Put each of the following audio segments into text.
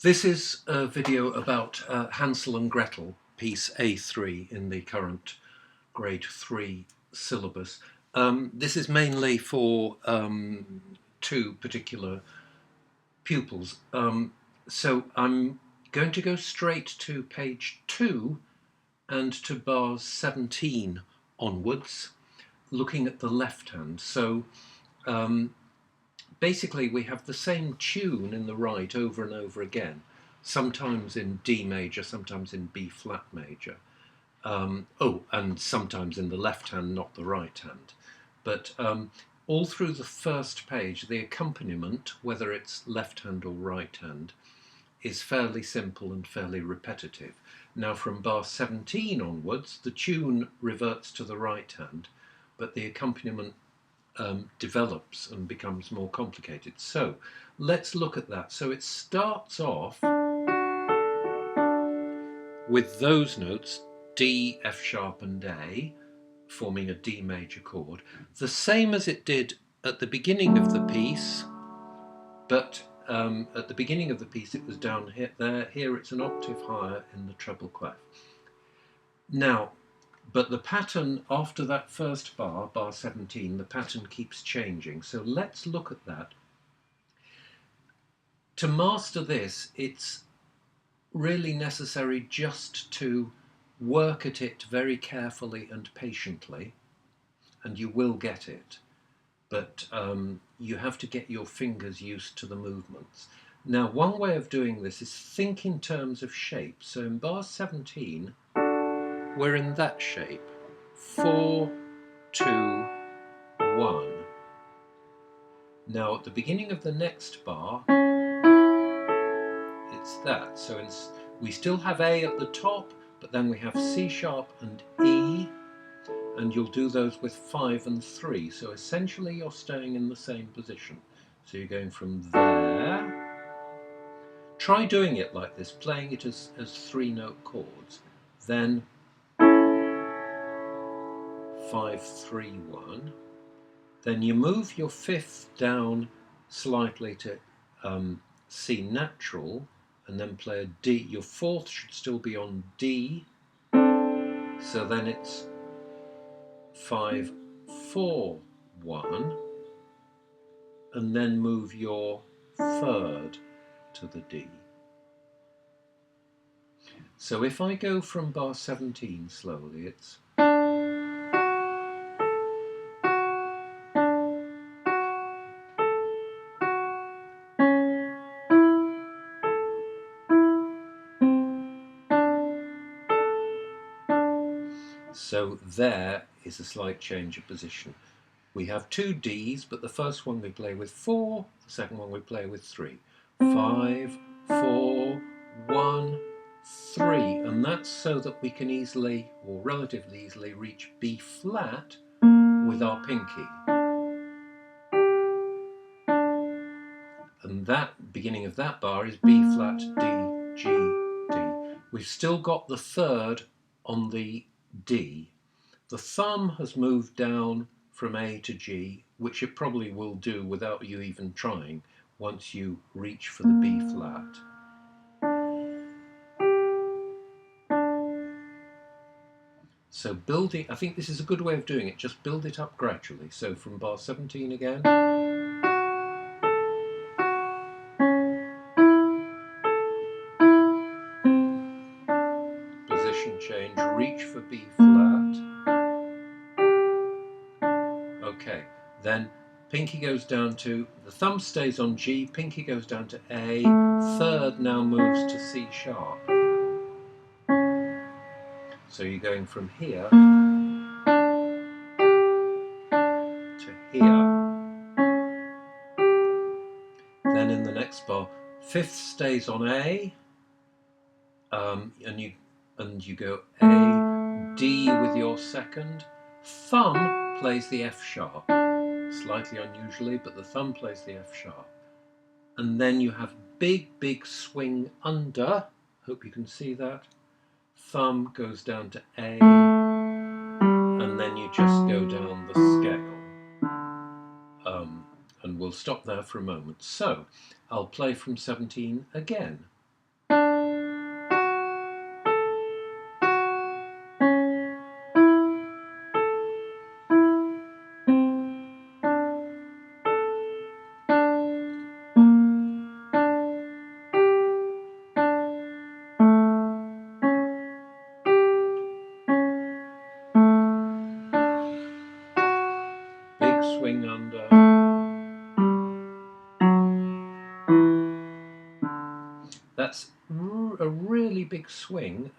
This is a video about Hansel and Gretel, piece A3 in the current grade 3 syllabus. This is mainly for two particular pupils. So I'm going to go straight to page 2 and to bars 17 onwards, looking at the left hand. So basically we have the same tune in the right over and over again, sometimes in D major, sometimes in B flat major. And sometimes in the left hand, not the right hand. But all through the first page, the accompaniment, whether it's left hand or right hand, is fairly simple and fairly repetitive. Now from bar 17 onwards, the tune reverts to the right hand, but the accompaniment develops and becomes more complicated. So let's look at that. So it starts off with those notes, D, F sharp and A, forming a D major chord, the same as it did at the beginning of the piece, but at the beginning of the piece it was down here. Here it's an octave higher in the treble clef. Now, but the pattern after that first bar, bar 17, the pattern keeps changing. So let's look at that. To master this, it's really necessary just to work at it very carefully and patiently, and you will get it. But you have to get your fingers used to the movements. Now, one way of doing this is think in terms of shape. So in bar 17, we're in that shape. 4, 2, 1. Now at the beginning of the next bar, it's that. So we still have A at the top, but then we have C sharp and E, and you'll do those with 5 and 3. So essentially you're staying in the same position. So you're going from there. Try doing it like this, playing it as 3-note chords. Then 5, 3, 1. Then you move your fifth down slightly to C natural, and then play a D. Your fourth should still be on D. So then it's 5, 4, 1, and then move your third to the D. So if I go from bar 17 slowly, it's so there is a slight change of position. We have 2 Ds, but the first one we play with 4, the second one we play with 3. 5, 4, 1, 3, and that's so that we can easily, or relatively easily, reach B flat with our pinky. And that beginning of that bar is B flat, D, G, D. We've still got the third on the D. The thumb has moved down from A to G, which it probably will do without you even trying once you reach for the B flat. So building, I think this is a good way of doing it, just build it up gradually. So from bar 17 again. Position change, reach for B flat. Okay, then pinky goes down to, the thumb stays on G, pinky goes down to A, third now moves to C sharp. So you're going from here to here. Then in the next bar, fifth stays on A, and you go A, D with your second. Thumb plays the F sharp, slightly unusually, but the thumb plays the F sharp. And then you have big swing under, hope you can see that. Thumb goes down to A, and then you just go down the scale. And we'll stop there for a moment. So I'll play from 17 again. a really big swing.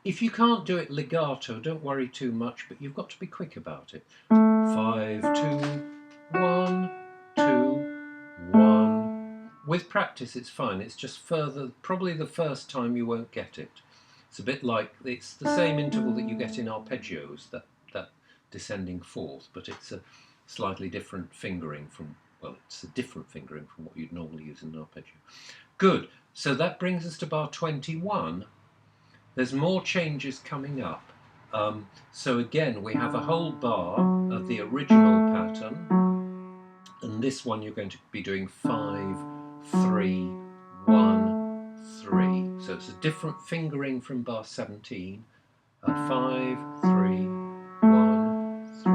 If you can't do it legato, don't worry too much, but you've got to be quick about it. 5, 2, 1, 2, 1. With practice, it's fine. It's just further, probably the first time you won't get it. It's a bit like, it's the same interval that you get in arpeggios, that descending fourth, but it's a slightly different fingering from, well, it's a different fingering from what you'd normally use in an arpeggio. Good. So that brings us to bar 21. There's more changes coming up. So again, we have a whole bar of the original pattern, and this one you're going to be doing 5, 3, 1, 3. So it's a different fingering from bar 17. 5, 3, 1, 3.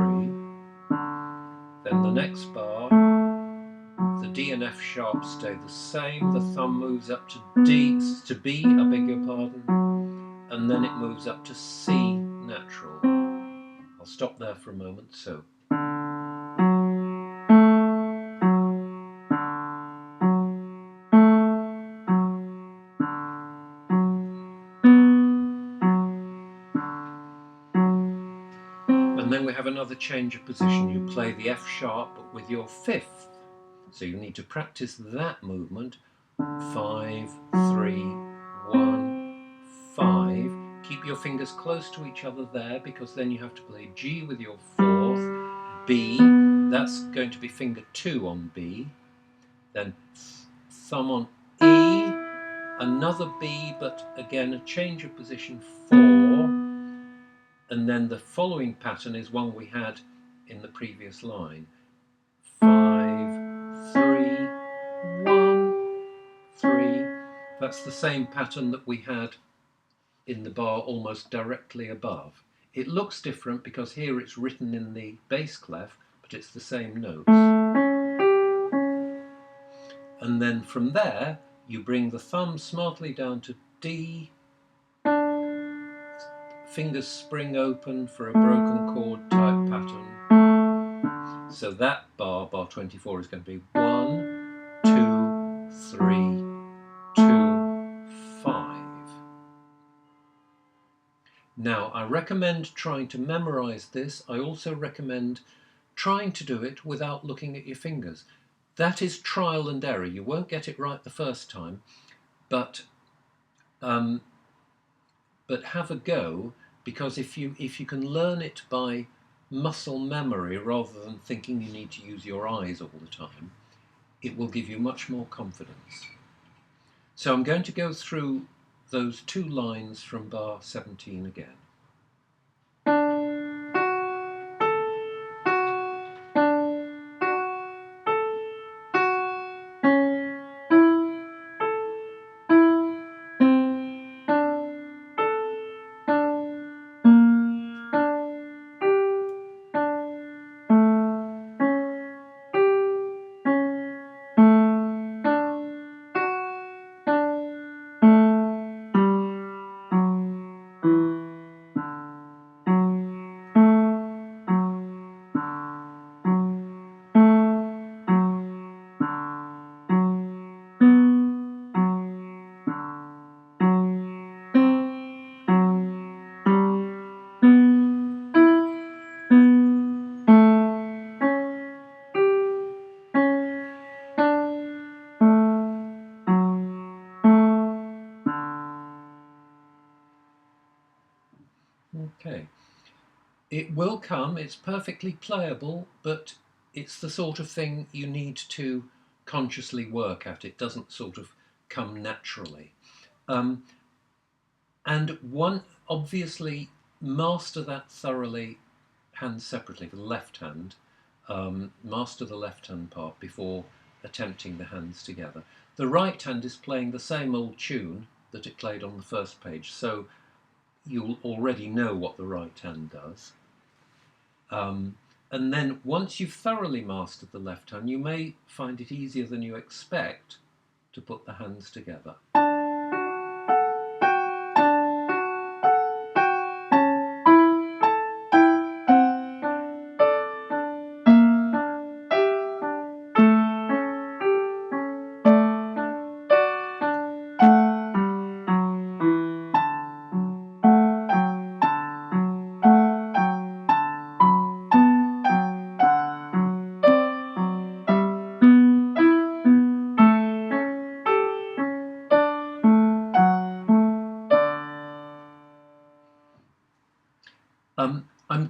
Then the next bar, the D and F sharp stay the same. The thumb moves up to B, I beg your pardon, and then it moves up to C natural. I'll stop there for a moment. So. And then we have another change of position. You play the F sharp but with your fifth. So you need to practice that movement. 5, 3, 1, 5. Keep your fingers close to each other there, because then you have to play G with your fourth, B, that's going to be finger 2 on B, then thumb on E, another B, but again a change of position 4, and then the following pattern is one we had in the previous line. 5, 3, 1, 3. That's the same pattern that we had in the bar almost directly above. It looks different because here it's written in the bass clef, but it's the same notes. And then from there, you bring the thumb smartly down to D, fingers spring open for a broken chord type pattern. So that bar 24, is going to be 1, 2, 3, 2, 5. Now, I recommend trying to memorize this. I also recommend trying to do it without looking at your fingers. That is trial and error. You won't get it right the first time, but have a go, because if you can learn it by muscle memory rather than thinking you need to use your eyes all the time, it will give you much more confidence. So I'm going to go through those 2 lines from bar 17 again. Okay, it will come, it's perfectly playable, but it's the sort of thing you need to consciously work at. It doesn't sort of come naturally. And one, obviously, master that thoroughly, hands separately, for the left hand. Master the left hand part before attempting the hands together. The right hand is playing the same old tune that it played on the first page, so you'll already know what the right hand does. And then once you've thoroughly mastered the left hand, you may find it easier than you expect to put the hands together.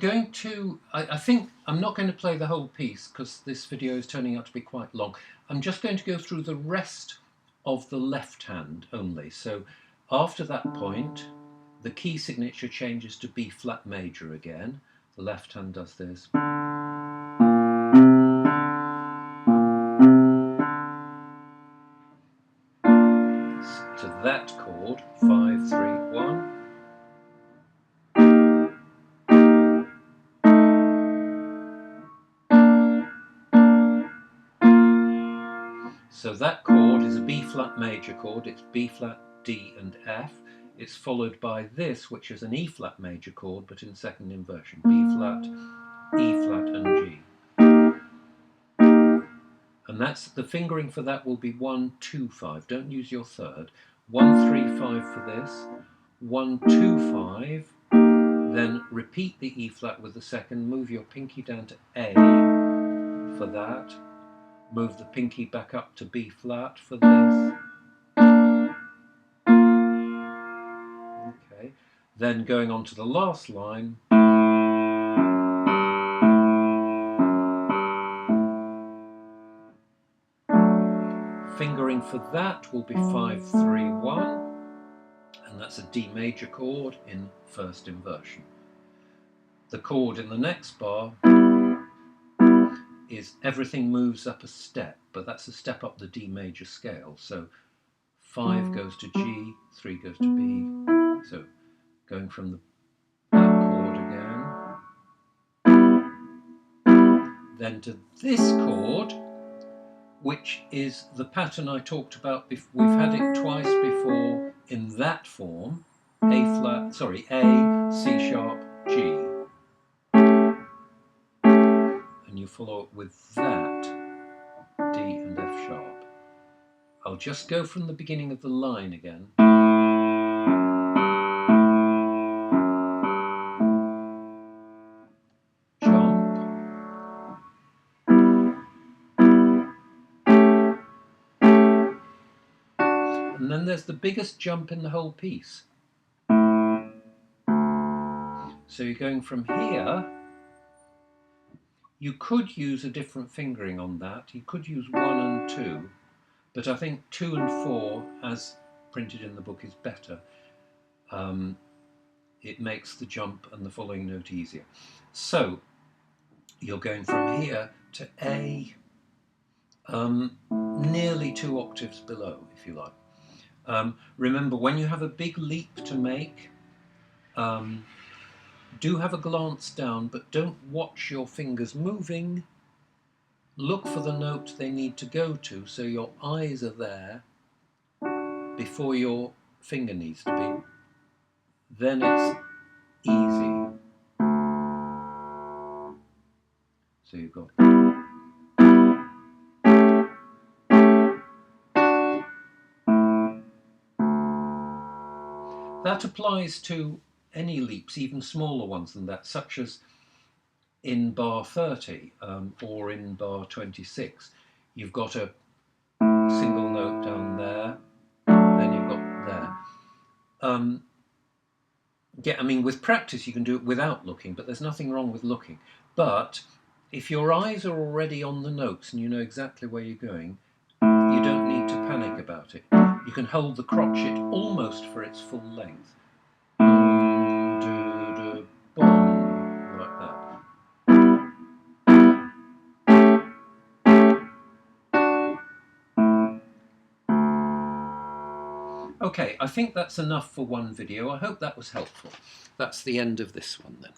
I think I'm not going to play the whole piece because this video is turning out to be quite long. I'm just going to go through the rest of the left hand only. So after that point, the key signature changes to B flat major again. The left hand does this. To that chord, 5, 3, 1. So that chord is a B flat major chord. It's B flat, D and F. It's followed by this, which is an E flat major chord, but in second inversion. B flat, E flat and G. And that's the fingering for that will be 1, 2, 5. Don't use your third. 1, 3, 5 for this. 1, 2, 5. Then repeat the E flat with the second. Move your pinky down to A for that. Move the pinky back up to B flat for this. Okay. Then going on to the last line. Fingering for that will be 5, 3, 1. And that's a D major chord in first inversion. The chord in the next bar is everything moves up a step, but that's a step up the D major scale. So 5 goes to G, 3 goes to B. So going from that chord again. Then to this chord, which is the pattern I talked about before. We've had it twice before in that form. A, C sharp, G. And you follow it with that, D and F sharp. I'll just go from the beginning of the line again. Jump. And then there's the biggest jump in the whole piece. So you're going from here. You could use a different fingering on that. You could use 1 and 2, but I think 2 and 4, as printed in the book, is better. It makes the jump and the following note easier. So you're going from here to A, nearly 2 octaves below, if you like. Remember, when you have a big leap to make, do have a glance down, but don't watch your fingers moving. Look for the note they need to go to, so your eyes are there before your finger needs to be. Then it's easy. So you've got... That applies to any leaps, even smaller ones than that, such as in bar 30 or in bar 26. You've got a single note down there, then you've got there. Yeah, I mean, with practice you can do it without looking, but there's nothing wrong with looking. But if your eyes are already on the notes and you know exactly where you're going, you don't need to panic about it. You can hold the crotchet almost for its full length. Like that. Okay, I think that's enough for one video. I hope that was helpful. That's the end of this one then.